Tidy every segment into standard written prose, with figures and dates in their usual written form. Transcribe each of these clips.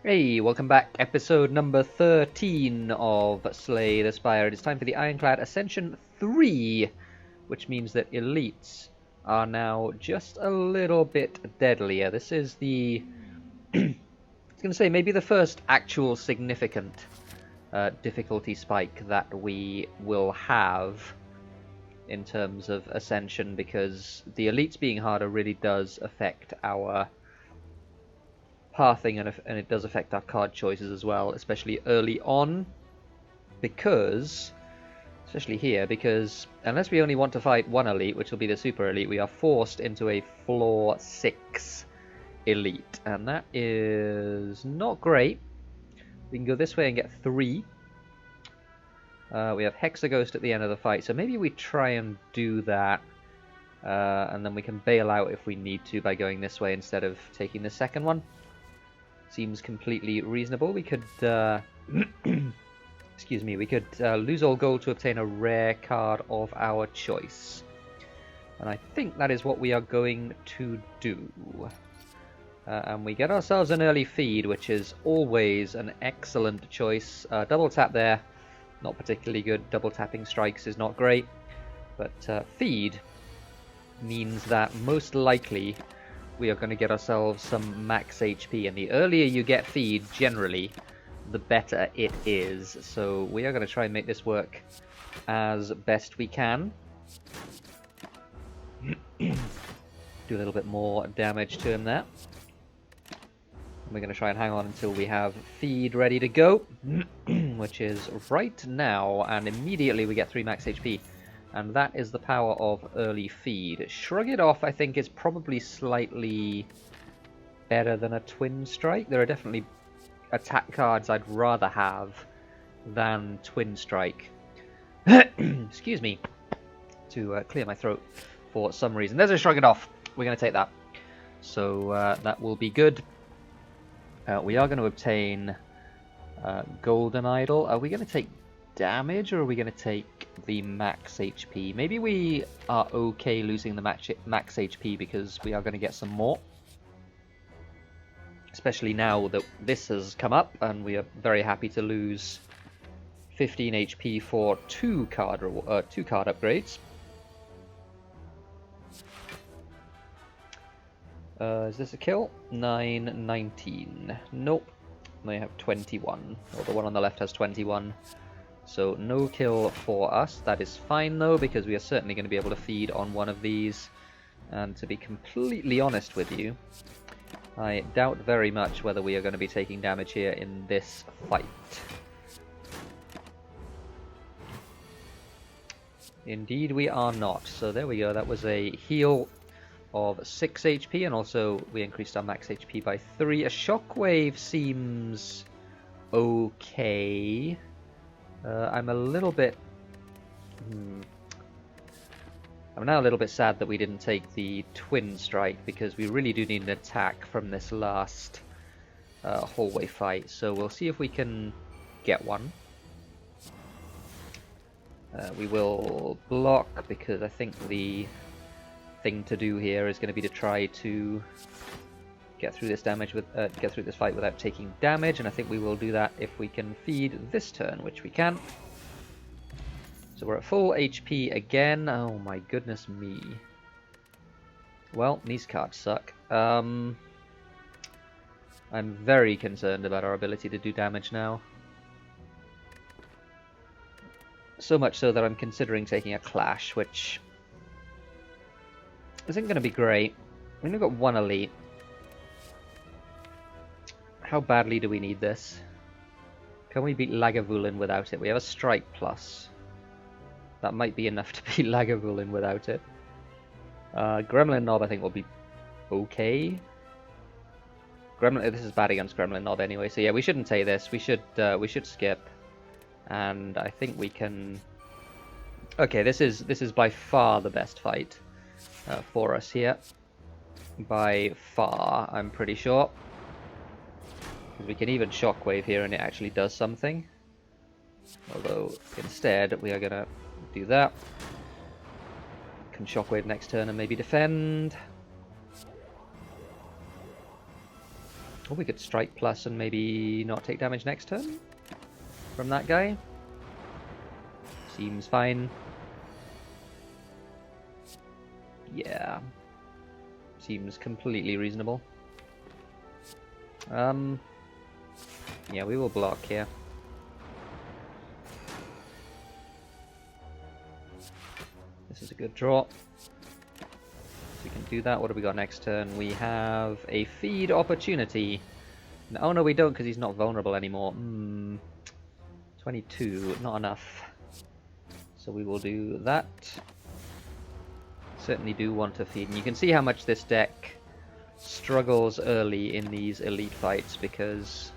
Hey, welcome back. Episode number 13 of Slay the Spire. It is time for the Ironclad Ascension 3, which means that elites are now just a little bit deadlier. This is the... I was going to say, maybe the first actual significant difficulty spike that we will have in terms of Ascension, because the elites being harder really does affect our pathing, and it does affect our card choices as well, especially early on, because, especially here, because unless we only want to fight one elite, which will be the super elite, we are forced into a floor 6 elite, and that is not great. We can go this way and get 3. We have Hexaghost at the end of the fight, so maybe we try and do that, and then we can bail out if we need to by going this way instead of taking the second one. Seems completely reasonable. We could, excuse me, we could lose all gold to obtain a rare card of our choice. And I think that is what we are going to do. And we get ourselves an early feed, which is always an excellent choice. Double tap there, not particularly good. Double tapping strikes is not great. But feed means that most likely we are going to get ourselves some max HP, and the earlier you get feed, generally, the better it is. So we are going to try and make this work as best we can. Do a little bit more damage to him there. And we're going to try and hang on until we have feed ready to go, which is right now, and immediately we get 3 max HP. And that is the power of early feed. Shrug It Off, I think, is probably slightly better than a Twin Strike. There are definitely attack cards I'd rather have than Twin Strike. Excuse me, to clear my throat for some reason. There's a Shrug It Off. We're going to take that. So that will be good. We are going to obtain Golden Idol. Are we going to take damage, or are we going to take the max HP? Maybe we are okay losing the max HP because we are going to get some more. Especially now that this has come up, and we are very happy to lose 15 HP for 2 card upgrades. Is this a kill? 9/19. Nope. They have 21. Well, the one on the left has 21. So no kill for us. That is fine though, because we are certainly going to be able to feed on one of these. And to be completely honest with you, I doubt very much whether we are going to be taking damage here in this fight. Indeed we are not. So there we go. That was a heal of 6 HP, and also we increased our max HP by 3. A shockwave seems okay. I'm a little bit... I'm now a little bit sad that we didn't take the Twin Strike, because we really do need an attack from this last hallway fight. So we'll see if we can get one. We will block, because I think the thing to do here is going to be to try to get through this fight without taking damage, and I think we will do that if we can feed this turn, which we can. So we're at full HP again. Oh my goodness me. Well, these cards suck. I'm very concerned about our ability to do damage now. So much so that I'm considering taking a Clash, which isn't going to be great. We've only got one elite. How badly do we need this? Can we beat Lagavulin without it? We have a Strike Plus. That might be enough to beat Lagavulin without it. Gremlin Knob I think will be okay. This is bad against Gremlin Knob anyway, so yeah, we shouldn't take this. We should skip. And I think we can... Okay, this is by far the best fight for us here. By far, I'm pretty sure. We can even Shockwave here and it actually does something. Although, instead, we are going to do that. Can Shockwave next turn and maybe defend. Or we could strike plus and maybe not take damage next turn from that guy. Seems fine. Yeah. Seems completely reasonable. Yeah, we will block here. This is a good draw. So we can do that. What do we got next turn? We have a feed opportunity. Oh no, we don't, because he's not vulnerable anymore. 22, not enough. So we will do that. Certainly do want to feed. And you can see how much this deck struggles early in these elite fights, because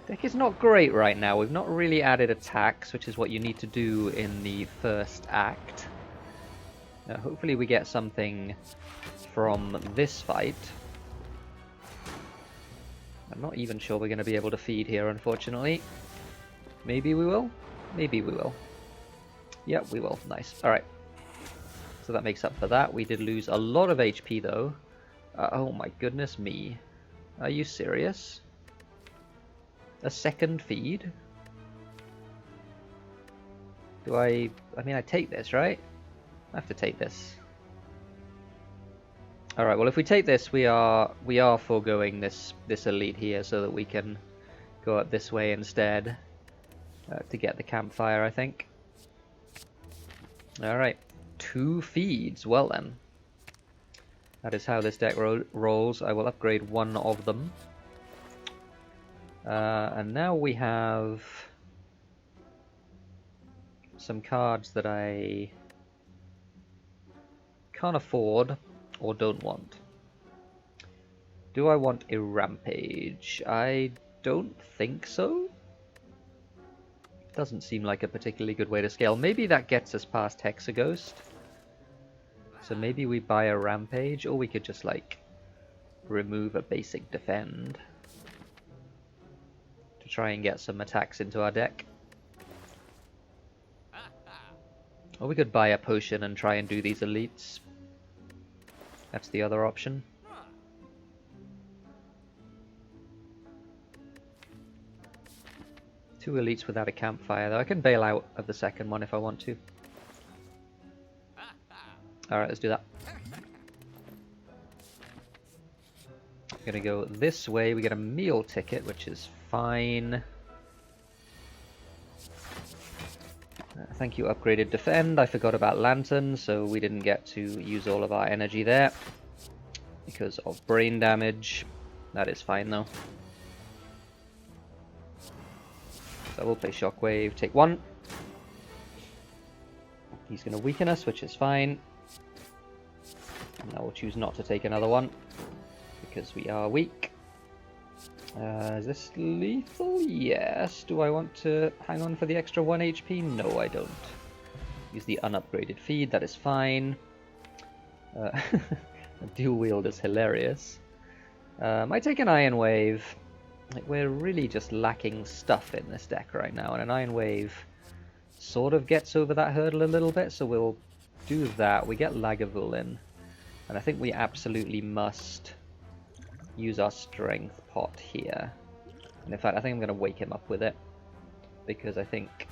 deck is not great right now. We've not really added attacks, which is what you need to do in the first act. Now, hopefully we get something from this fight. I'm not even sure we're going to be able to feed here, unfortunately. Maybe we will? Maybe we will. Yep, we will. Nice. Alright. So that makes up for that. We did lose a lot of HP, though. Oh my goodness me. Are you serious? A second feed? Do I mean, I take this, right? I have to take this. Alright, well if we take this, we are foregoing this elite here so that we can go up this way instead to get the campfire, I think. Alright, 2 feeds. Well then. That is how this deck rolls. I will upgrade one of them. And now we have some cards that I can't afford or don't want. Do I want a Rampage? I don't think so. Doesn't seem like a particularly good way to scale. Maybe that gets us past Hexaghost. So maybe we buy a Rampage, or we could just like remove a basic defend to try and get some attacks into our deck. Or we could buy a potion and try and do these elites. That's the other option. Two elites without a campfire, though. I can bail out of the second one if I want to. Alright, let's do that. We're gonna go this way. We get a meal ticket, which is fine. Thank you, upgraded defend. I forgot about lantern, so we didn't get to use all of our energy there because of brain damage. That is fine though. So we'll play shockwave, take 1. He's going to weaken us, which is fine. Now we'll choose not to take another one because we are weak. Is this lethal? Yes. Do I want to hang on for the extra 1 HP? No, I don't. Use the unupgraded feed, that is fine. A dual wield is hilarious. I take an Iron Wave. Like, we're really just lacking stuff in this deck right now, and an Iron Wave sort of gets over that hurdle a little bit, so we'll do that. We get Lagavulin in, and I think we absolutely must use our strength pot here. And in fact, I think I'm going to wake him up with it, because I think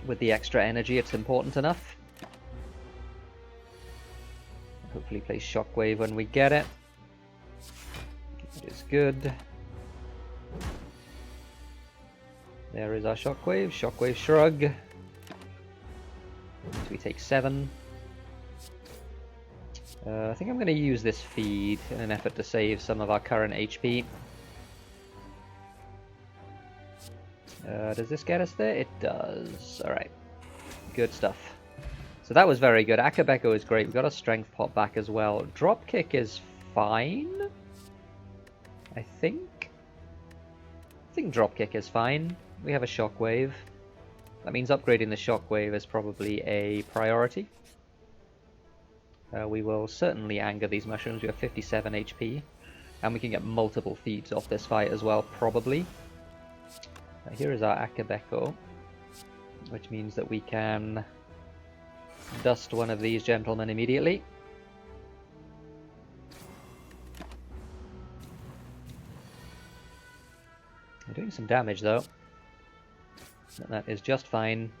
with the extra energy it's important enough. Hopefully play Shockwave when we get it. It is good. There is our Shockwave. Shockwave Shrug. So we take 7. I think I'm going to use this feed in an effort to save some of our current HP. Does this get us there? It does. Alright. Good stuff. So that was very good. Akabeko is great. We got a strength pot back as well. Dropkick is fine. I think Dropkick is fine. We have a Shockwave. That means upgrading the Shockwave is probably a priority. We will certainly anger these mushrooms. We have 57 HP. And we can get multiple feeds off this fight as well, probably. Here is our Akabeko, which means that we can dust one of these gentlemen immediately. We're doing some damage though. That is just fine.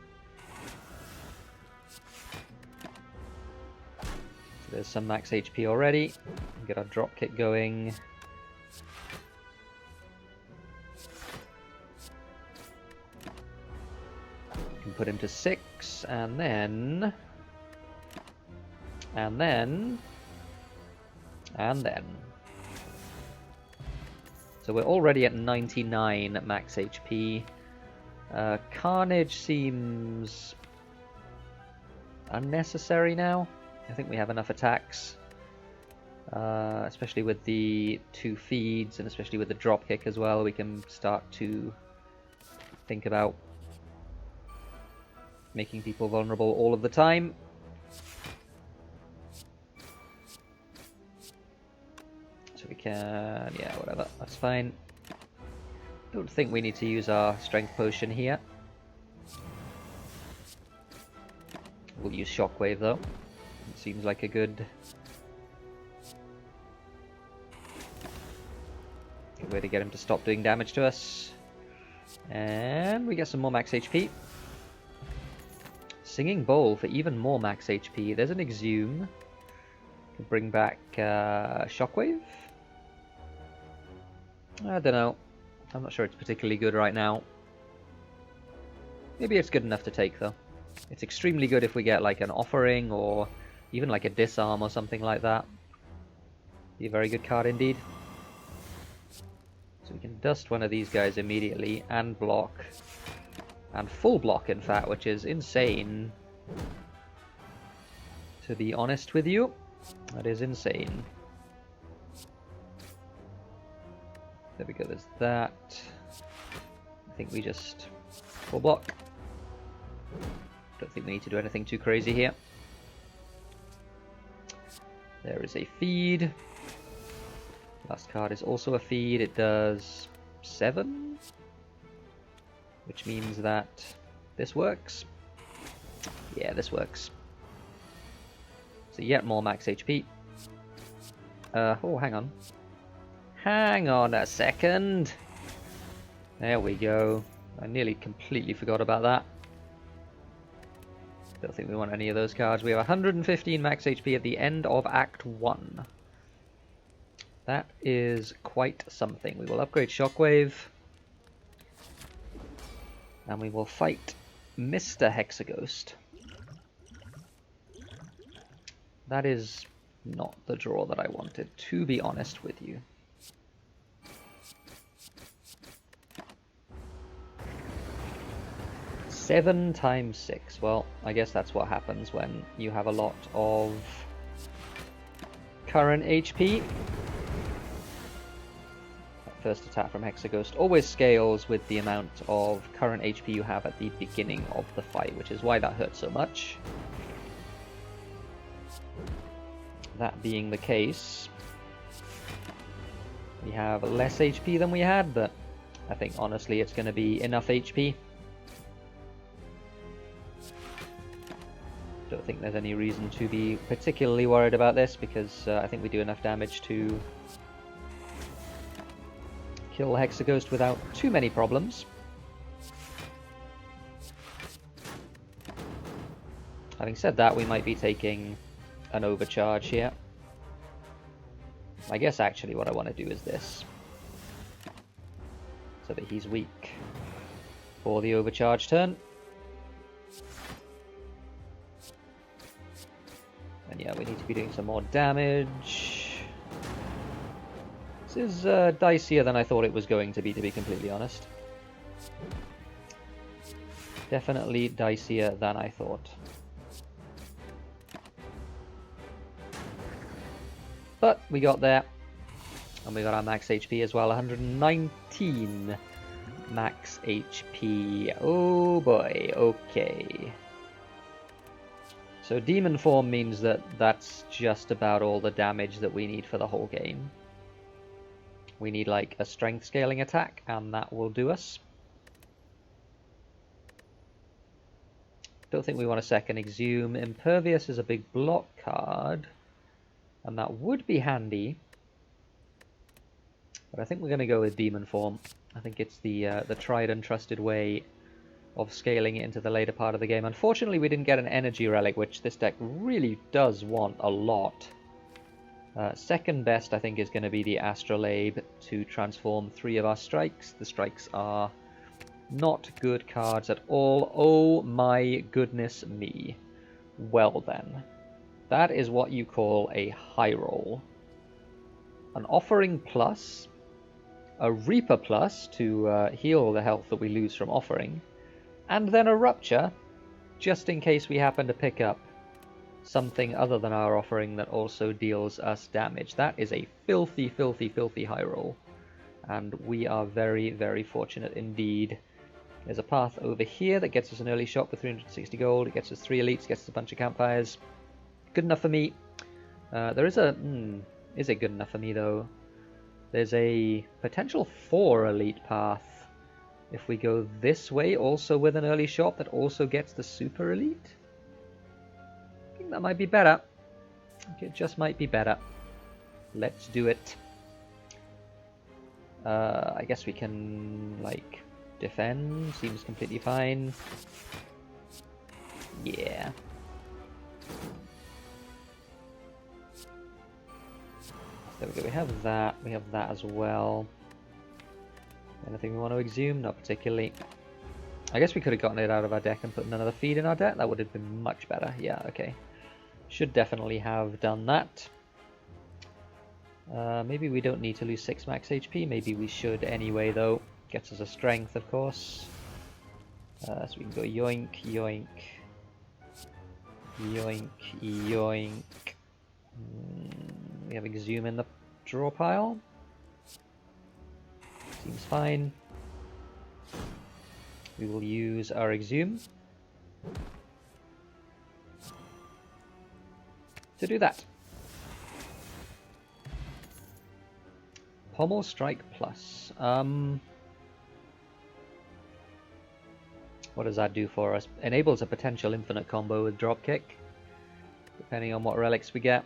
So there's some max HP already. Get our drop kick going. Can put him to 6, and then. So we're already at 99 max HP. Carnage seems unnecessary now. I think we have enough attacks, especially with the 2 feeds, and especially with the drop kick as well. We can start to think about making people vulnerable all of the time. So we can, yeah, whatever, that's fine. Don't think we need to use our strength potion here. We'll use shockwave though. It seems like a good way to get him to stop doing damage to us. And we get some more max HP. Singing Bowl for even more max HP. There's an Exhume. Can bring back shockwave. I don't know. I'm not sure it's particularly good right now. Maybe it's good enough to take though. It's extremely good if we get like an offering or even like a disarm or something like that. Be a very good card indeed. So we can dust one of these guys immediately and block. And full block in fact, which is insane. To be honest with you, that is insane. There we go, there's that. I think we just full block. Don't think we need to do anything too crazy here. There is a feed. Last card is also a feed. It does 7, which means that this works. Yeah, this works. So yet more max HP. Oh, hang on. Hang on a second. There we go. I nearly completely forgot about that. Don't think we want any of those cards. We have 115 max HP at the end of Act 1. That is quite something. We will upgrade Shockwave. And we will fight Mr. Hexaghost. That is not the draw that I wanted, to be honest with you. Seven times 6. Well, I guess that's what happens when you have a lot of current HP. That first attack from Hexaghost always scales with the amount of current HP you have at the beginning of the fight, which is why that hurts so much. That being the case, we have less HP than we had, but I think honestly it's going to be enough HP. Don't think there's any reason to be particularly worried about this, because I think we do enough damage to kill Hexaghost without too many problems. Having said that, we might be taking an overcharge here. I guess actually what I want to do is this, so that he's weak for the overcharge turn. And yeah, we need to be doing some more damage. This is dicier than I thought it was going to be completely honest. Definitely dicier than I thought. But we got there. And we got our max HP as well, 119 max HP. Oh boy, okay. So demon form means that that's just about all the damage that we need for the whole game. We need like a strength scaling attack, and that will do us. Don't think we want a second Exhume. Impervious is a big block card, and that would be handy. But I think we're going to go with demon form. I think it's the tried and trusted way of scaling it into the later part of the game. Unfortunately, we didn't get an energy relic, which this deck really does want a lot. Second best, I think, is going to be the Astrolabe to transform 3 of our strikes. The strikes are not good cards at all. Oh my goodness me. Well then, that is what you call a high roll. An Offering plus, a Reaper plus to heal the health that we lose from Offering, and then a Rupture, just in case we happen to pick up something other than our Offering that also deals us damage. That is a filthy, filthy, filthy high roll, and we are very, very fortunate indeed. There's a path over here that gets us an early shot with 360 gold. It gets us 3 elites, gets us a bunch of campfires. Good enough for me. There is a... is it good enough for me, though? There's a potential 4 elite path if we go this way, also with an early shot that also gets the super elite. I think that might be better. It just might be better. Let's do it. I guess we can, like, defend. Seems completely fine. Yeah. There we go, we have that as well. Anything we want to exhume? Not particularly. I guess we could have gotten it out of our deck and put another feed in our deck. That would have been much better. Yeah, okay. Should definitely have done that. Maybe we don't need to lose 6 max HP. Maybe we should anyway, though. Gets us a strength, of course. So we can go yoink, yoink. Yoink, yoink. We have exhume in the draw pile. Seems fine. We will use our exhume to do that. Pommel Strike Plus. What does that do for us? Enables a potential infinite combo with Dropkick, depending on what relics we get.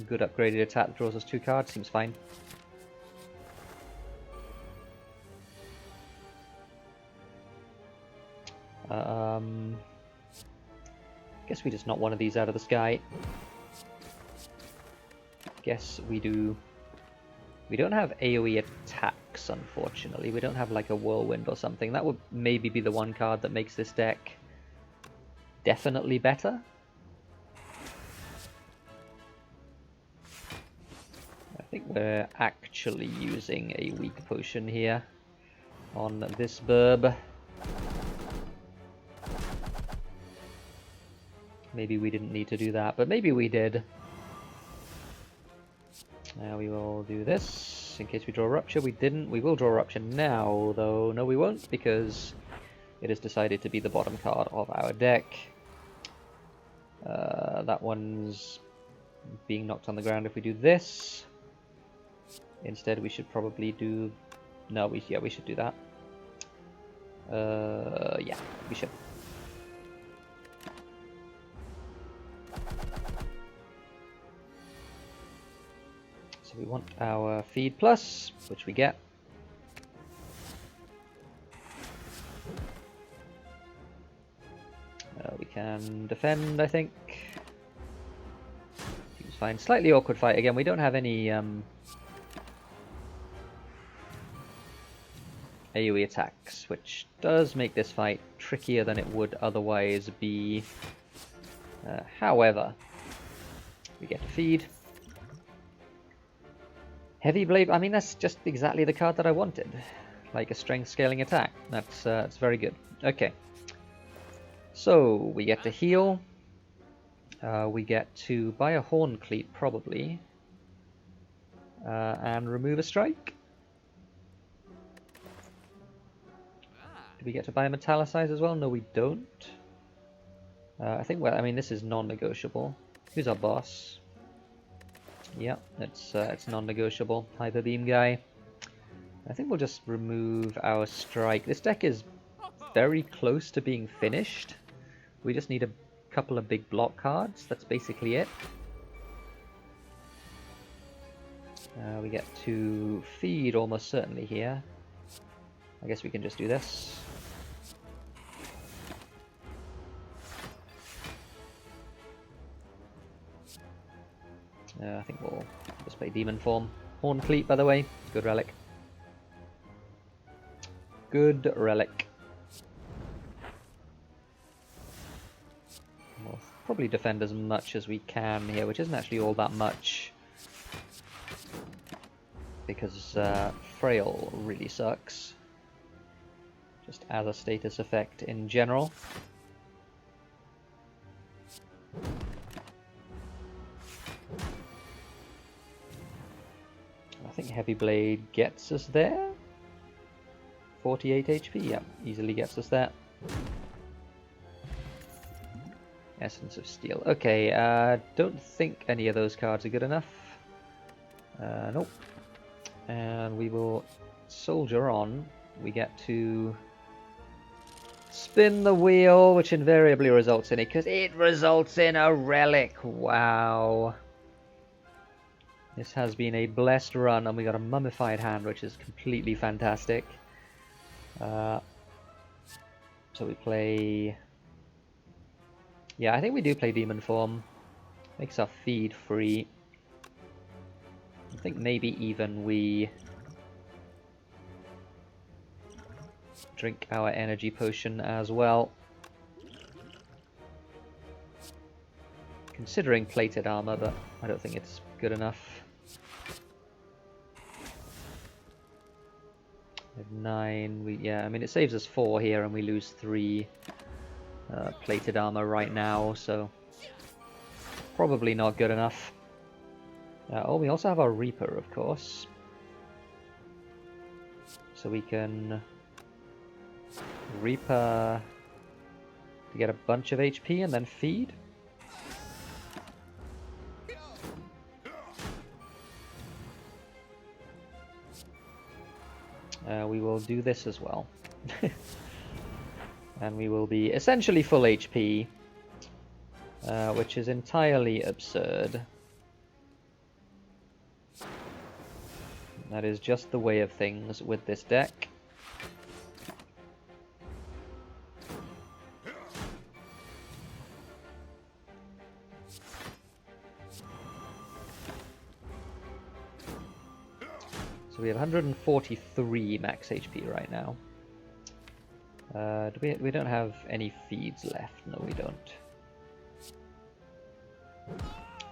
Good upgraded attack that draws us 2 cards, seems fine. Guess we just knock one of these out of the sky. Guess we do. We don't have AoE attacks, unfortunately. We don't have like a whirlwind or something. That would maybe be the one card that makes this deck definitely better. I think we're actually using a weak potion here on this burb. Maybe we didn't need to do that, but maybe we did. Now we will do this in case we draw Rupture. We didn't. We will draw Rupture now, though. No, we won't, because it has decided to be the bottom card of our deck. That one's being knocked on the ground if we do this. Instead, we should probably do... No, we should do that. Yeah, we should. So we want our feed plus, which we get. We can defend, I think. Seems fine. Slightly awkward fight again. We don't have any AoE attacks, which does make this fight trickier than it would otherwise be. However, we get to feed. Heavy Blade, I mean, that's just exactly the card that I wanted. Like a strength scaling attack. That's very good. Okay. So, we get to heal. We get to buy a Horn Cleat, probably. And remove a strike. Do we get to buy a Metallicize as well? No, we don't. I think, well, I mean, this is non-negotiable. Who's our boss? Yeah, it's non-negotiable. Hyper Beam guy. I think we'll just remove our strike. This deck is very close to being finished. We just need a couple of big block cards. That's basically it. We get to feed almost certainly here. I guess we can just do this. I think we'll just play Demon Form. Horn Cleat, by the way. Good relic. Good relic. We'll probably defend as much as we can here, which isn't actually all that much. Because Frail really sucks. Just as a status effect in general. I think Heavy Blade gets us there. 48 HP, yeah, easily gets us there. Essence of Steel. Okay, don't think any of those cards are good enough. Nope. And we will soldier on. We get to spin the wheel, which invariably results in it, because it results in a relic. Wow. This has been a blessed run, and we got a mummified hand, which is completely fantastic. So we play... Yeah, I think we do play Demon Form. Makes our feed free. I think maybe even we drink our energy potion as well. Considering plated armor, but I don't think it's good enough. We have 9. Yeah, I mean it saves us 4 here, and we lose 3 plated armor right now, so probably not good enough. Oh, we also have our Reaper, of course, so we can Reaper to get a bunch of HP and then feed. We will do this as well. And we will be essentially full HP, which is entirely absurd. That is just the way of things with this deck. So we have 143 max HP right now. We don't have any feeds left. No, we don't.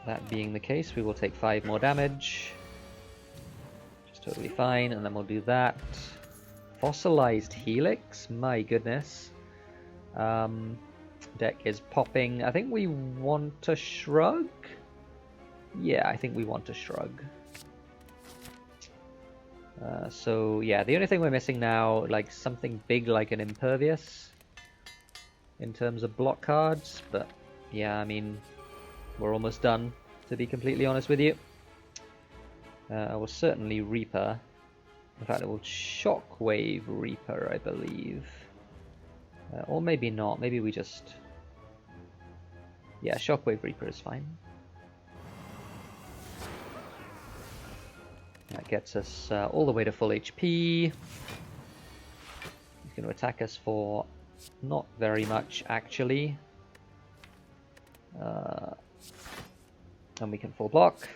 That being the case, we will take 5 more damage. Just totally fine, and then we'll do that. Fossilized Helix? My goodness. Deck is popping. I think we want to shrug? Yeah, I think we want to shrug. So yeah, the only thing we're missing now, like something big like an Impervious in terms of block cards, but yeah, I mean, we're almost done, to be completely honest with you. I will certainly Reaper. In fact, it will Shockwave Reaper, I believe. Or maybe not, maybe we just... Yeah, Shockwave Reaper is fine. That gets us all the way to full HP. He's going to attack us for not very much, actually. And we can full block.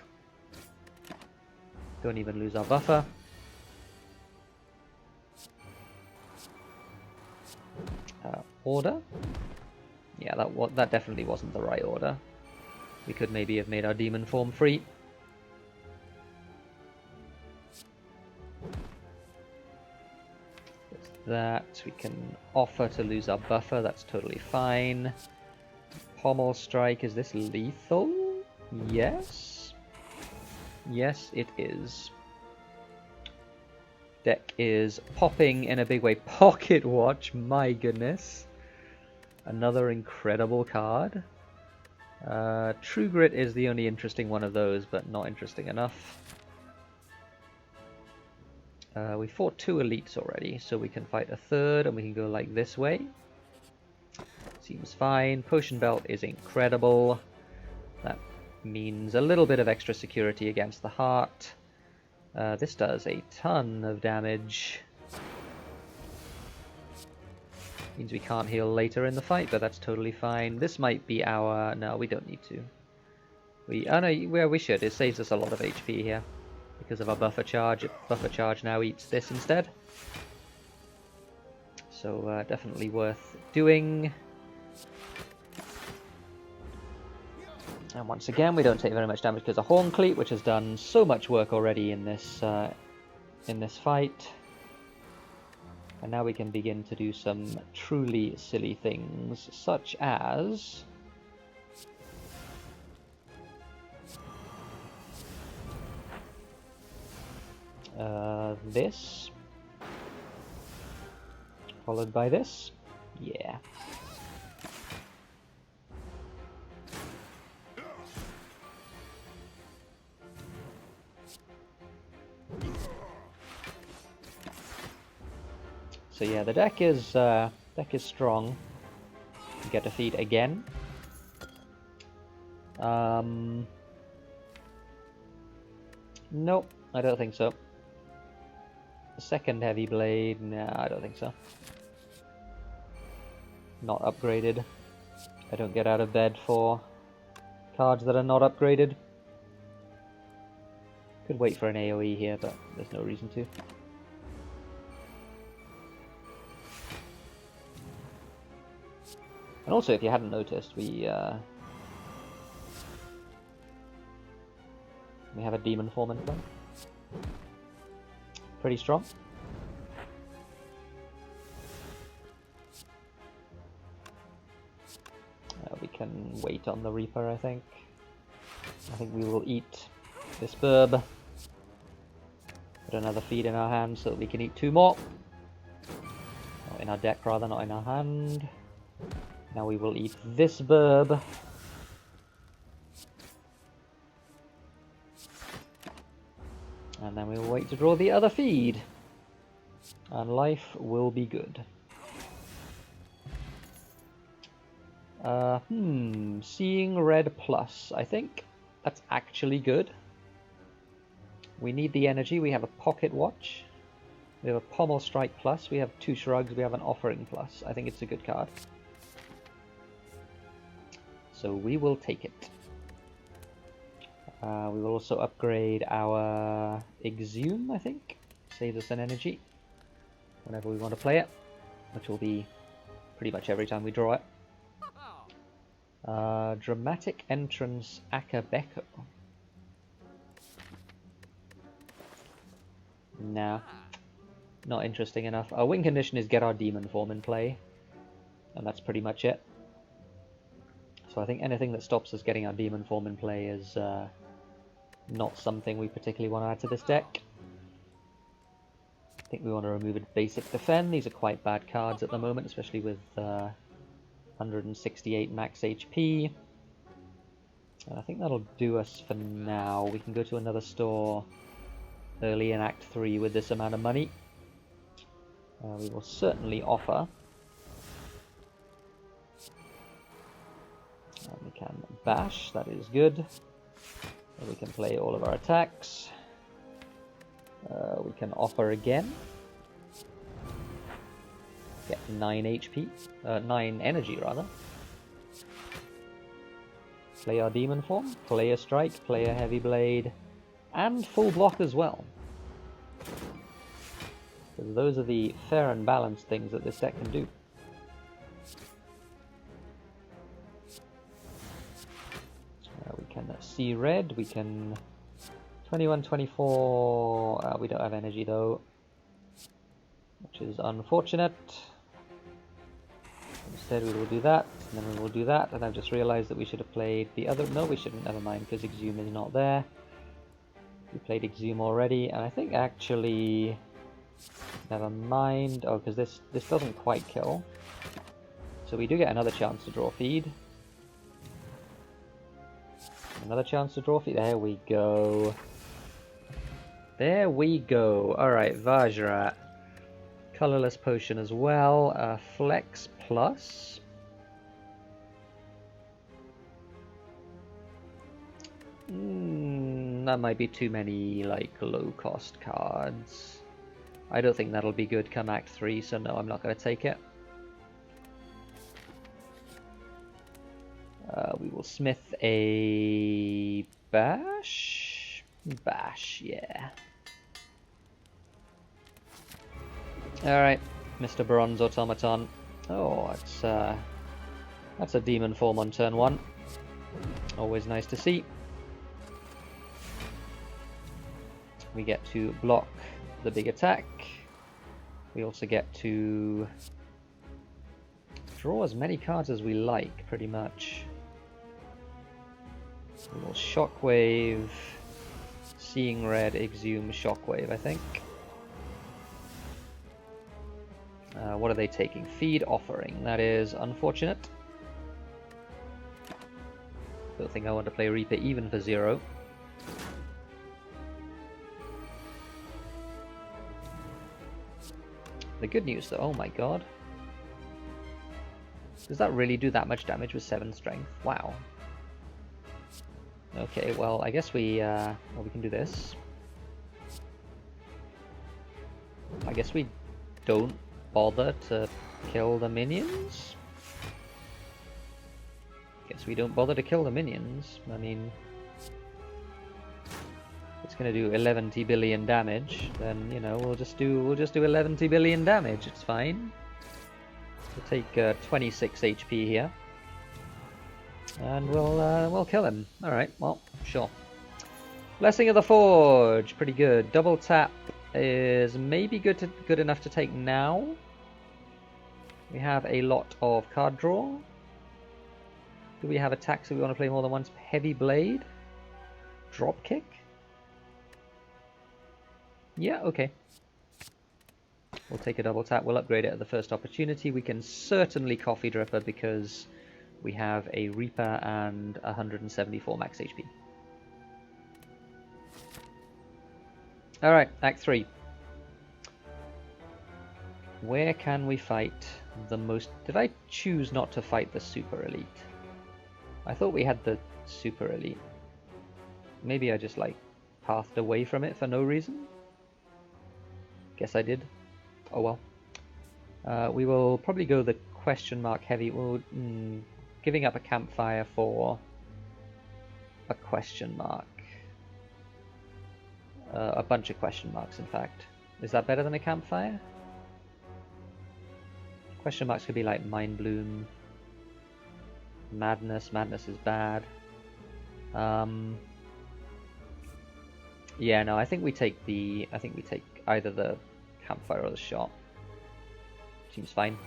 Don't even lose our buffer. Order? Yeah, that definitely wasn't the right order. We could maybe have made our demon form free. That we can offer to lose our buffer, that's totally fine. Pommel Strike, is this lethal? Yes. Yes, it is. Deck is popping in a big way. Pocket Watch, my goodness. Another incredible card. True Grit is the only interesting one of those, but not interesting enough. We fought 2 elites already, so we can fight a third, and we can go like this way. Seems fine. Potion Belt is incredible. That means a little bit of extra security against the heart. This does a ton of damage. Means we can't heal later in the fight, but that's totally fine. This might be our... No, we don't need to. Oh no, well, we should. It saves us a lot of HP here. Because of our buffer charge. Buffer charge now eats this instead. So definitely worth doing. And once again, we don't take very much damage because of Horn Cleat, which has done so much work already in this fight. And now we can begin to do some truly silly things, such as... this. Followed by this. Yeah. So yeah, the deck is strong. We get defeat again. Nope, I don't think so. The second heavy blade, nah, I don't think so. Not upgraded. I don't get out of bed for cards that are not upgraded. Could wait for an AoE here, but there's no reason to. And also, if you hadn't noticed, we have a demon form in play. Pretty strong. We can wait on the Reaper, I think. I think we will eat this burb. Put another feed in our hand so that we can eat 2 more. Or in our deck rather, not in our hand. Now we will eat this burb. And then we will wait to draw the other feed. And life will be good. Seeing red plus. I think that's actually good. We need the energy. We have a pocket watch. We have a pommel strike plus. We have 2 shrugs. We have an offering plus. I think it's a good card. So we will take it. We will also upgrade our Exhume, I think. Saves us an energy whenever we want to play it, which will be pretty much every time we draw it. Dramatic Entrance Akabeko. Nah, not interesting enough. Our win condition is get our demon form in play, and that's pretty much it. So I think anything that stops us getting our demon form in play is not something we particularly want to add to this deck. I think we want to remove a basic defend. These are quite bad cards at the moment, especially with 168 max HP. And I think that'll do us for now. We can go to another store early in Act 3 with this amount of money. We will certainly offer. And we can bash, that is good. We can play all of our attacks. We can offer again. Get 9 HP. 9 energy, rather. Play our demon form. Play a strike. Play a heavy blade. And full block as well. Because those are the fair and balanced things that this deck can do. We can see red. We can 21, 24. We don't have energy though, which is unfortunate. Instead, we will do that, and then we will do that. And I've just realized that we should have played the other. No, we shouldn't. Never mind, because Exhume is not there. We played Exhume already, and I think actually, never mind. Oh, because this doesn't quite kill. So we do get another chance to draw feed. Another chance to draw feed. There we go. There we go. Alright, Vajra. Colorless potion as well. Flex plus. That might be too many, like, low-cost cards. I don't think that'll be good come Act 3, so no, I'm not going to take it. We will smith a bash. Bash, yeah. Alright, Mr. Bronze Automaton. Oh, that's a demon form on turn 1. Always nice to see. We get to block the big attack. We also get to draw as many cards as we like, pretty much. We will Shockwave, Seeing Red, Exhume, Shockwave, I think. What are they taking? Feed Offering. That is unfortunate. Don't think I want to play Reaper even for 0. The good news though, oh my god. Does that really do that much damage with 7 strength? Wow. Okay, well I guess we can do this. I guess we don't bother to kill the minions? Guess we don't bother to kill the minions. I mean, it's gonna do 11 billion damage, then you know we'll just do 11 billion damage. It's fine. We'll take 26 HP here, and we'll kill him. All right, well, sure. Blessing of the Forge, pretty good. Double tap is maybe good enough to take now. We have a lot of card draw. Do we have attacks that we want to play more than once? Heavy Blade? Drop Kick? Yeah, okay. We'll take a double tap. We'll upgrade it at the first opportunity. We can certainly Coffee Dripper because we have a Reaper and 174 max HP. Alright, Act 3. Where can we fight the most? Did I choose not to fight the Super Elite? I thought we had the Super Elite. Maybe I just like pathed away from it for no reason? Guess I did. Oh well. We will probably go the question mark heavy. We'll, giving up a campfire for a question mark. A bunch of question marks, in fact. Is that better than a campfire? Question marks could be like Mind Bloom, Madness. Madness is bad. Yeah, no, I think we take either the campfire or the shot. Seems fine.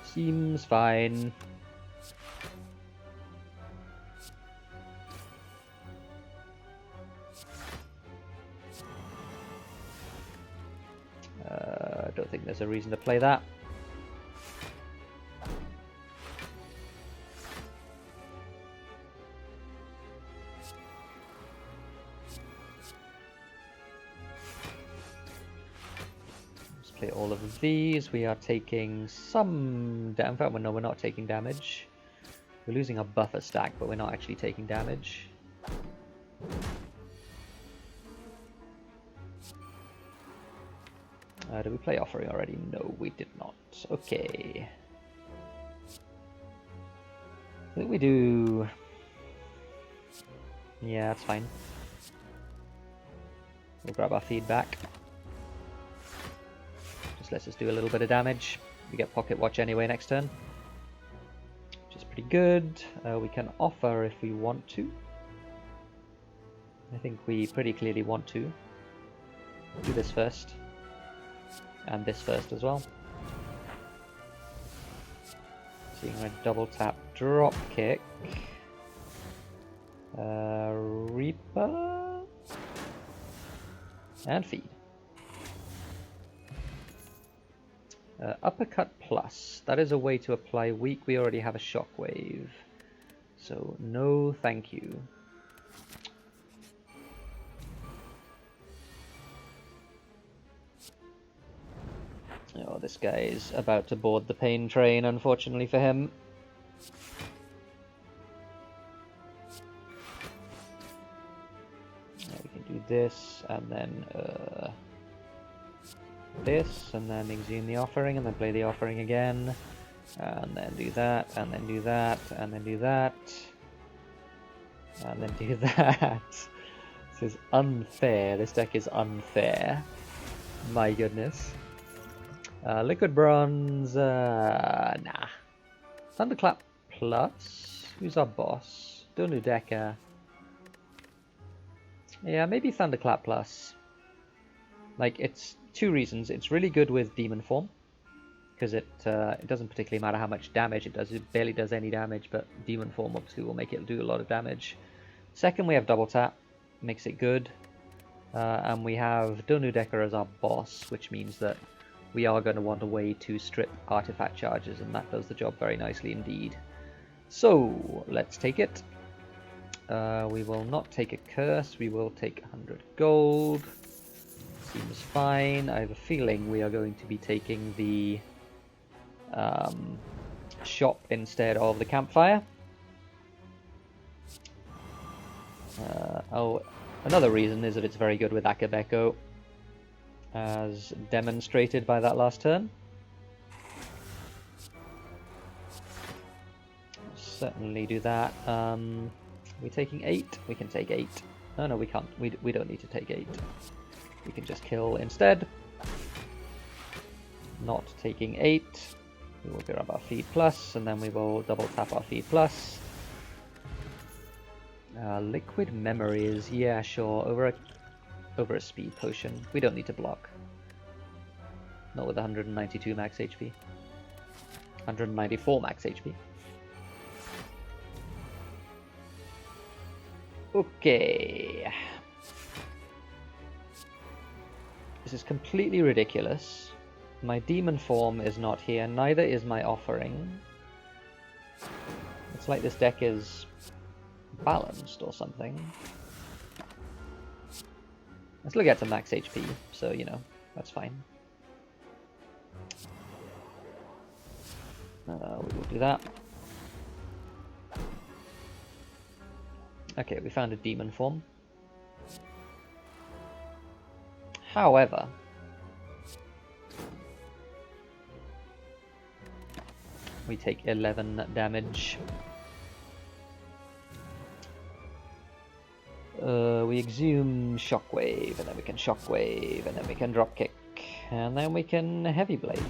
Seems fine. I don't think there's a reason to play that. Let's play all of these. We are taking some damage. In fact, no, we're not taking damage. We're losing our buffer stack, but we're not actually taking damage. Did we play Offering already? No, we did not. Okay. I think we do... Yeah, that's fine. We'll grab our feedback. Just lets us do a little bit of damage. We get Pocket Watch anyway next turn, which is pretty good. We can offer if we want to. I think we pretty clearly want to. Do this first. And this first as well. Seeing a double tap drop kick. Reaper. And feed. Uppercut plus. That is a way to apply weak. We already have a shockwave. So no thank you. Oh, this guy is about to board the pain train, unfortunately for him. We can do this, and then this, and then exhume the offering, and then play the offering again. And then do that, and then do that, and then do that. And then do that. This is unfair. This deck is unfair. My goodness. Liquid Bronze, nah. Thunderclap Plus? Who's our boss? Donu Decker. Yeah, maybe Thunderclap Plus. Like, it's two reasons. It's really good with Demon Form, because it doesn't particularly matter how much damage it does. It barely does any damage, but Demon Form obviously will make it do a lot of damage. Second, we have Double Tap. Makes it good. And we have Donu Decker as our boss, which means that we are going to want a way to strip artifact charges, and that does the job very nicely indeed. So, let's take it. We will not take a curse, we will take 100 gold. Seems fine. I have a feeling we are going to be taking the shop instead of the campfire. Oh, another reason is that it's very good with Akabeko, as demonstrated by that last turn. Certainly do that. We're taking 8. We can take 8. Oh no, we can't. We don't need to take 8. We can just kill instead. Not taking 8. We will grab our feed plus, and then we will double tap our feed plus. Liquid memories, yeah, sure. Over a speed potion. We don't need to block. Not with 192 max HP. 194 max HP. Okay. This is completely ridiculous. My demon form is not here, neither is my offering. It's like this deck is balanced or something. Let's look at some max HP, so you know, that's fine. We will do that. Okay, we found a demon form. However, we take 11 damage. We exhume Shockwave, and then we can Shockwave, and then we can Dropkick, and then we can Heavy Blade.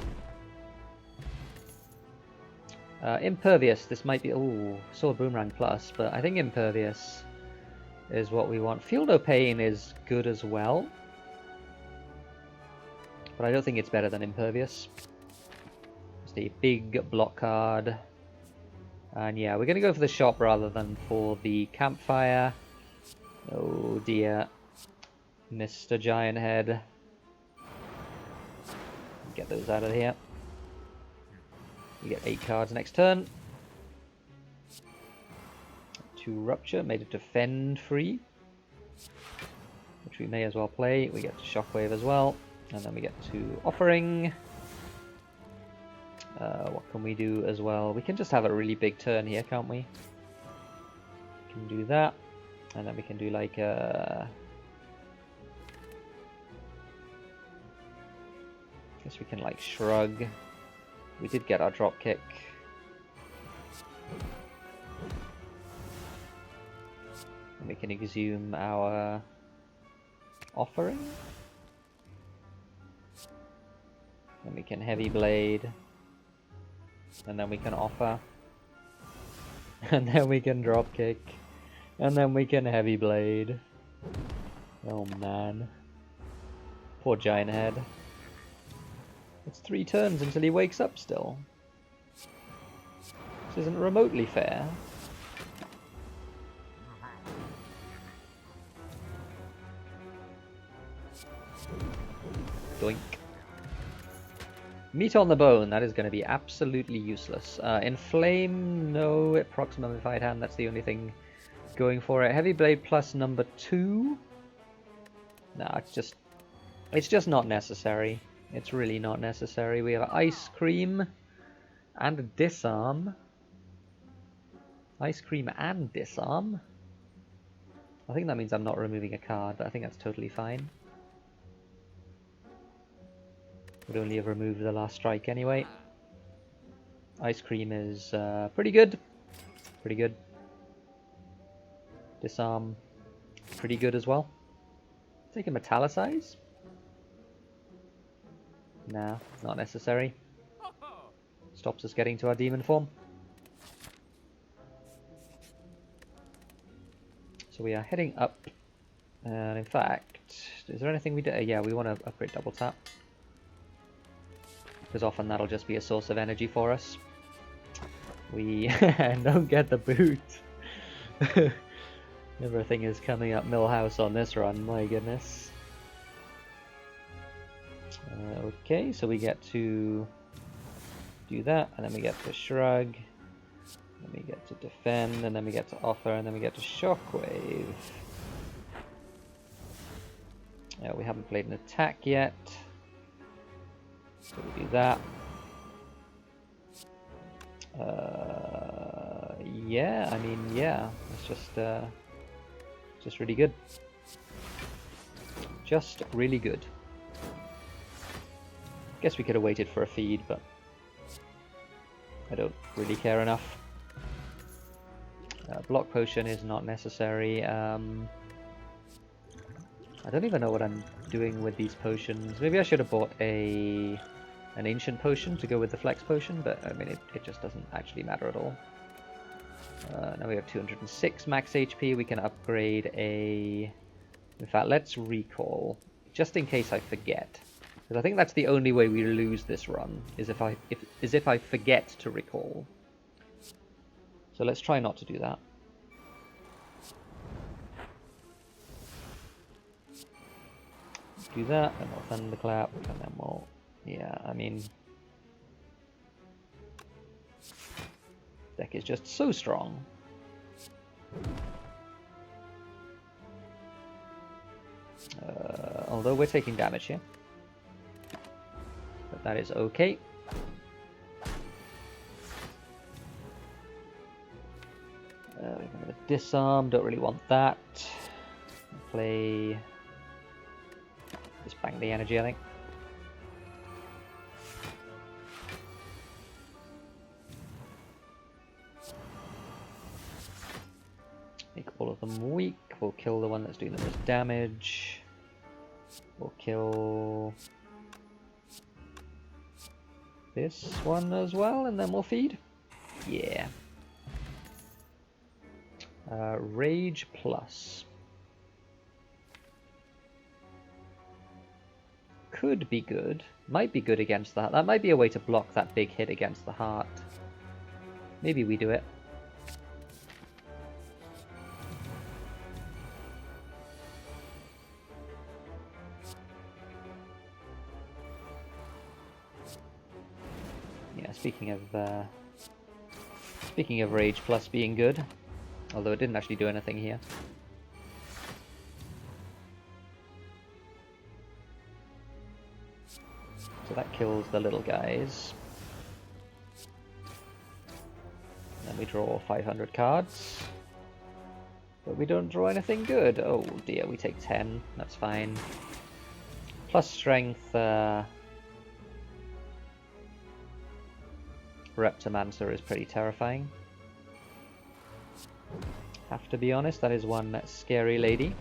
Impervious, this might be... oh, Sword Boomerang Plus, but I think Impervious is what we want. Field of Pain is good as well, but I don't think it's better than Impervious. Just a big block card. And yeah, we're going to go for the shop rather than for the campfire. Oh dear. Mr. Giant Head. Get those out of here. We get 8 cards next turn. 2 Rupture, made it defend free, which we may as well play. We get to Shockwave as well, and then we get to Offering. What can we do as well? We can just have a really big turn here, can't we? We can do that, and then we can do like a... guess we can like Shrug. We did get our Dropkick. And we can exhume our Offering. And we can Heavy Blade. And then we can Offer. And then we can Dropkick. And then we can Heavy Blade. Oh man. Poor Giant Head. It's 3 turns until he wakes up still. This isn't remotely fair. Doink. Meat on the bone, that is going to be absolutely useless. Inflame, no. Approximate Mummified Hand, that's the only thing going for it. Heavy Blade plus number 2. Nah, it's just not necessary. It's really not necessary. We have Ice Cream and Disarm. Ice Cream and Disarm. I think that means I'm not removing a card, but I think that's totally fine. Would only have removed the last strike anyway. Ice Cream is pretty good. Pretty good. Disarm, pretty good as well. Take a Metallicize? Nah, not necessary. Stops us getting to our demon form. So we are heading up. And in fact, is there anything we do? Yeah, we want to upgrade double tap. Because often that'll just be a source of energy for us. We don't get the boot. Everything is coming up Millhouse on this run, my goodness. Okay, so we get to do that, and then we get to Shrug, then we get to Defend, and then we get to Offer, and then we get to Shockwave. We haven't played an attack yet, so we do that. Yeah, I mean, yeah, it's just really good. Just really good. Guess we could have waited for a feed, but I don't really care enough. Block Potion is not necessary. I don't even know what I'm doing with these potions. Maybe I should have bought an Ancient Potion to go with the Flex Potion, but I mean, it just doesn't actually matter at all. Now we have 206 max HP. We can upgrade a... In fact, let's recall, just in case I forget. Because I think that's the only way we lose this run, is if I forget to recall. So let's try not to do that. Do that, and we'll Thunderclap, and then we'll... Yeah, I mean... Deck is just so strong. Although we're taking damage here. But that is okay. We're going to disarm, don't really want that. Play... Just bang the energy, I think. Make all of them weak. We'll kill the one that's doing the most damage. We'll kill this one as well, and then we'll feed. Yeah. Rage plus. Could be good. Might be good against that. That might be a way to block that big hit against the heart. Maybe we do it. Yeah, speaking of Rage Plus being good, although it didn't actually do anything here. So that kills the little guys. Then we draw 500 cards. But we don't draw anything good. Oh dear, we take 10. That's fine. Plus strength. Reptomancer is pretty terrifying. Have to be honest, that is one scary lady.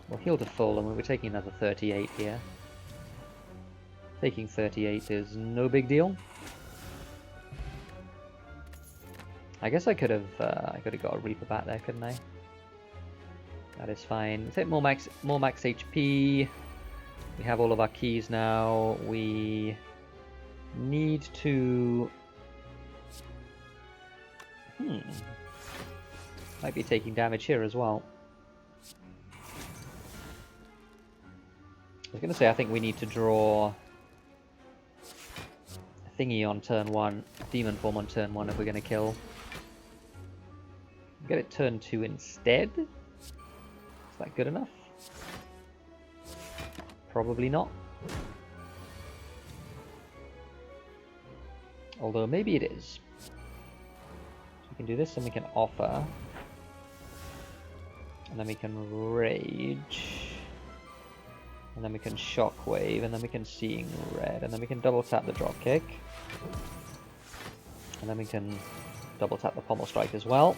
We'll heal to full, and we're taking another 38 here. Taking 38 is no big deal. I guess I could have got a Reaper Bat there, couldn't I? That is fine. Let's hit more max HP. We have all of our keys now. We need to... Might be taking damage here as well. I was going to say, I think we need to draw a thingy on turn 1, demon form on turn 1 if we're going to kill. Get it turn 2 instead? Is that good enough? Probably not. Although maybe it is. So we can do this and we can offer. And then we can rage. And then we can shockwave, and then we can seeing red, and then we can double tap the dropkick. And then we can double tap the pommel strike as well.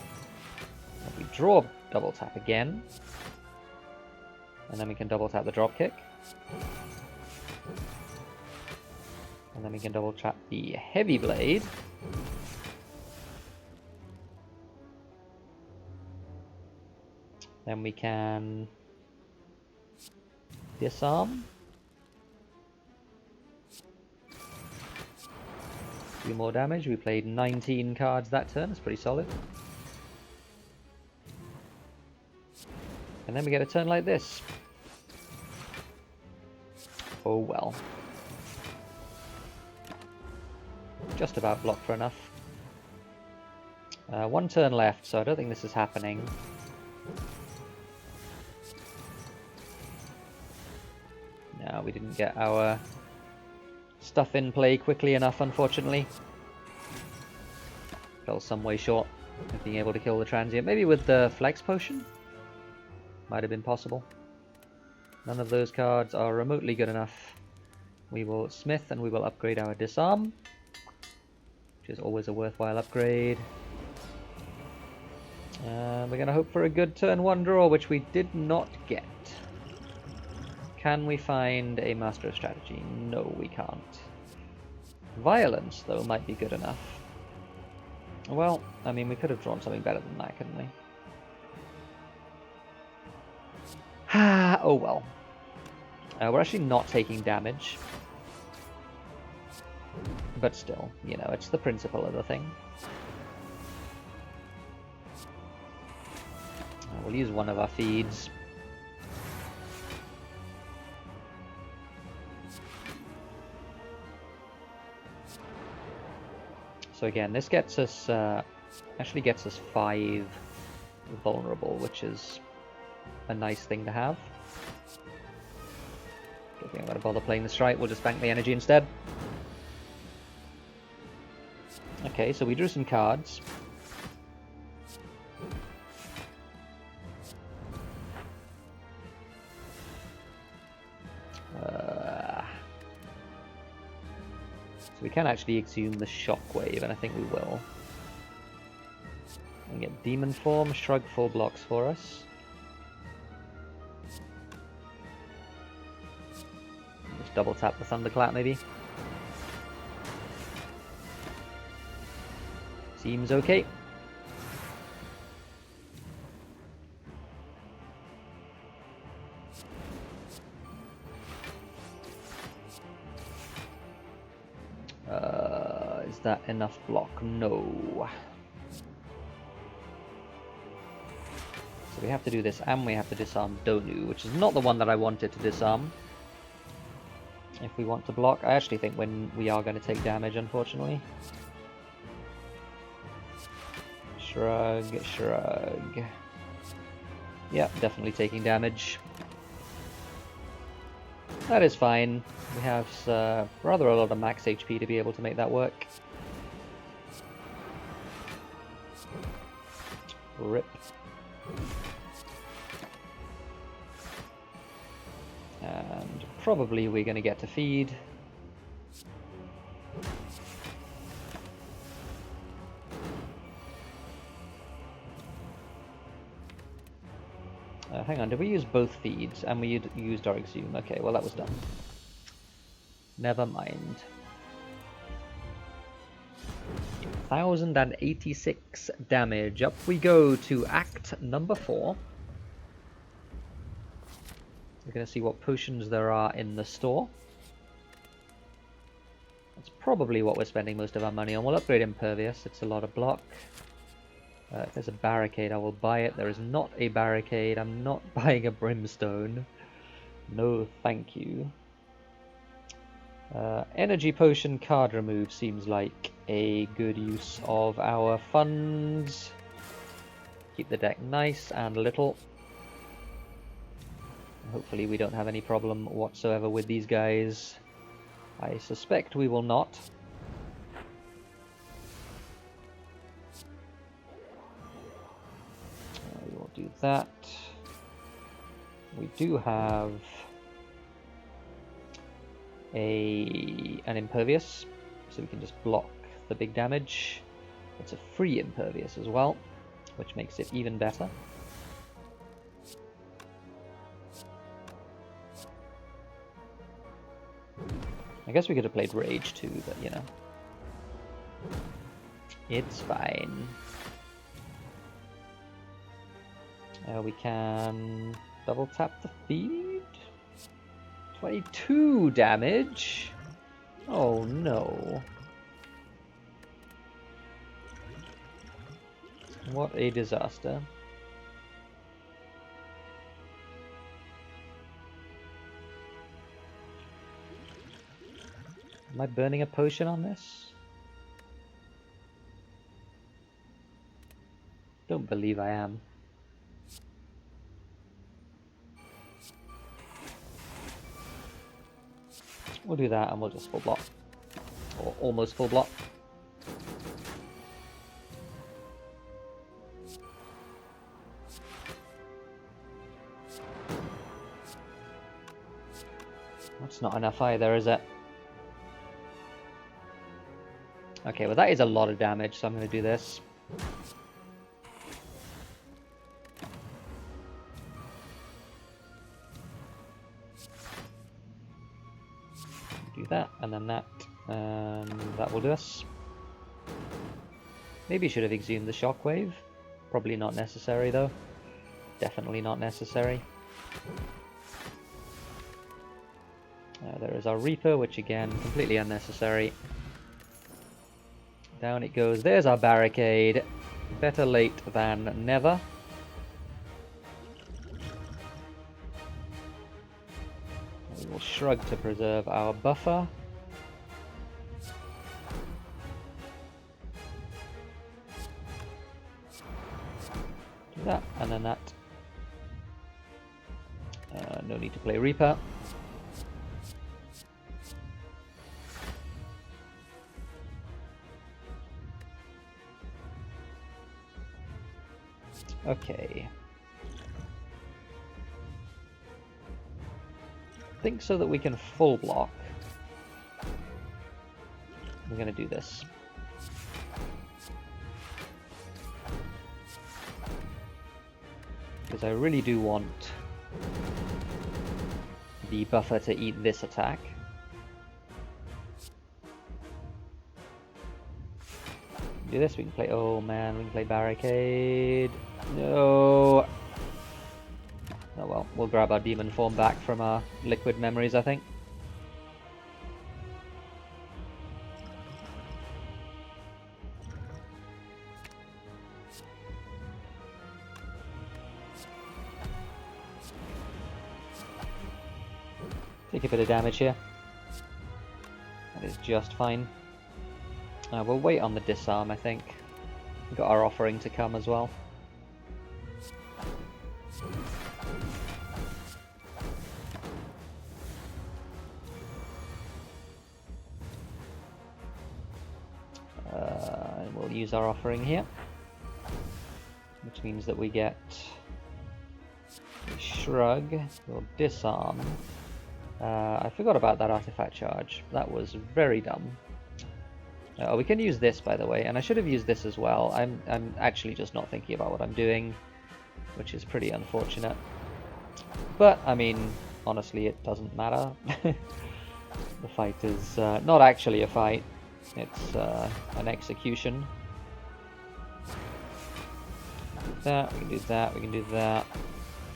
And we draw double tap again. And then we can double tap the drop kick. And then we can double tap the heavy blade. Then we can disarm. Do more damage. We played 19 cards that turn. It's pretty solid. And then we get a turn like this. Oh well. Just about blocked for enough. One turn left, so I don't think this is happening. No, we didn't get our stuff in play quickly enough, unfortunately. Fell some way short of being able to kill the transient. Maybe with the flex potion? Might have been possible. None of those cards are remotely good enough. We will smith and we will upgrade our disarm, which is always a worthwhile upgrade. We're going to hope for a good turn 1 draw, which we did not get. Can we find a Master of Strategy? No, we can't. Violence, though, might be good enough. Well, I mean, we could have drawn something better than that, couldn't we? Oh well. We're actually not taking damage. But still, you know, it's the principle of the thing. We'll use one of our feeds. So again, this gets us, actually gets us 5 vulnerable, which is a nice thing to have. Don't think I'm going to bother playing the strike, we'll just bank the energy instead. Okay, so we drew some cards. So we can actually exhume the shockwave, and I think we will. We get demon form, shrug full blocks for us. Just double tap the thunderclap maybe. Seems okay. Is that enough block? No. So we have to do this, and we have to disarm Donu, which is not the one that I wanted to disarm. If we want to block, I actually think when we are going to take damage, unfortunately. Shrug, shrug. Yeah, definitely taking damage. That is fine. We have rather a lot of max HP to be able to make that work. Rip. And probably we're going to get to feed. Hang on, did we use both feeds? And we used our exhume. Okay, well that was done. Never mind. 1086 damage. Up we go to act number 4. We're going to see what potions there are in the store. That's probably what we're spending most of our money on. We'll upgrade Impervious. It's a lot of block. If there's a barricade, I will buy it. There is not a barricade. I'm not buying a brimstone. No, thank you. Energy potion card remove seems like a good use of our funds. Keep the deck nice and little. Hopefully we don't have any problem whatsoever with these guys. I suspect we will not. We will do that. We do have an impervious, so we can just block the big damage. It's a free impervious as well, which makes it even better. I guess we could have played Rage too, but you know. It's fine. We can double tap the feed. 22 damage. Oh no. What a disaster. Am I burning a potion on this? Don't believe I am. We'll do that and we'll just full block. Or almost full block. That's not enough either, is it? Okay, well that is a lot of damage, so I'm going to do this. Do that, and then that, and that will do us. Maybe should have exhumed the shockwave. Probably not necessary though. Definitely not necessary. There is our Reaper, which again, completely unnecessary. Down it goes. There's our barricade. Better late than never. We will shrug to preserve our buffer. Do that, and then that. No need to play Reaper. Okay. I think so that we can full block. We're going to do this. Because I really do want the buffer to eat this attack. Do this, we can play, oh man, we can play Barricade. No! Oh well, we'll grab our demon form back from our liquid memories, I think. Take a bit of damage here. That is just fine. We'll wait on the disarm, I think. We've got our offering to come as well. And we'll use our offering here, which means that we get a shrug. We'll disarm. I forgot about that artifact charge. That was very dumb. We can use this, by the way, and I should have used this as well. I'm actually just not thinking about what I'm doing, which is pretty unfortunate. But, I mean, honestly, it doesn't matter. The fight is not actually a fight. It's an execution. That, we can do that, we can do that,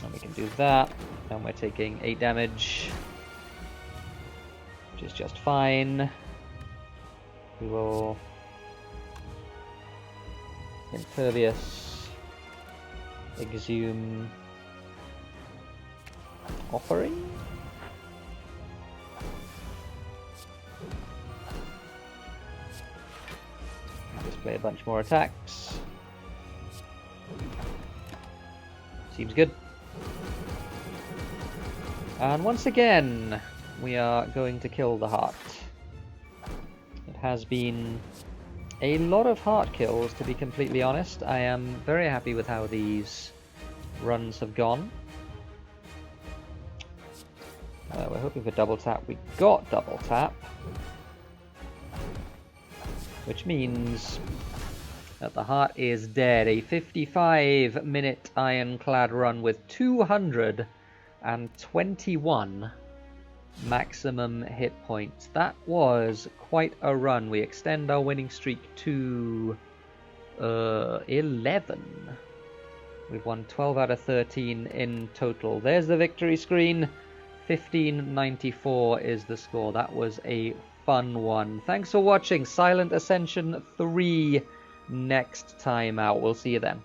and we can do that. And we're taking 8 damage, which is just fine. We will impervious, exhume, offering. Just play a bunch more attacks. Seems good. And once again, we are going to kill the heart. It has been a lot of heart kills, to be completely honest. I am very happy with how these runs have gone. We're hoping for double tap. We got double tap, which means That the Heart is Dead, a 55-minute ironclad run with 221 maximum hit points. That was quite a run. We extend our winning streak to 11. We've won 12 out of 13 in total. There's the victory screen. 1594 is the score. That was a fun one. Thanks for watching. Silent Ascension 3 next time out. We'll see you then.